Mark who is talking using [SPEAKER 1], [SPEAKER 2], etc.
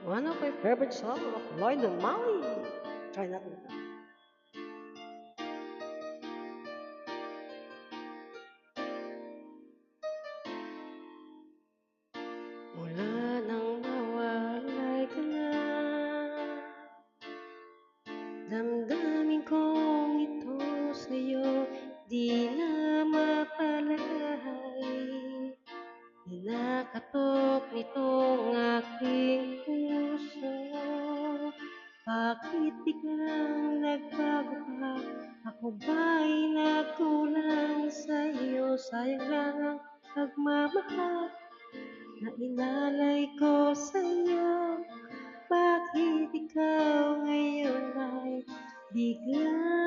[SPEAKER 1] One of my favorite songs of Lloyd Mali. Try natin. Mula nang mawalay ka na, damdamin kong ito sa'yo di na mapalagay. Kinakatok nitong aking puso. Bakit biglang nagbago ka? Ako ba'y nagkulang sa'yo? Sayang lang ang pagmamahal na inalay ko sa'yo. Bakit ikaw ngayon ay biglang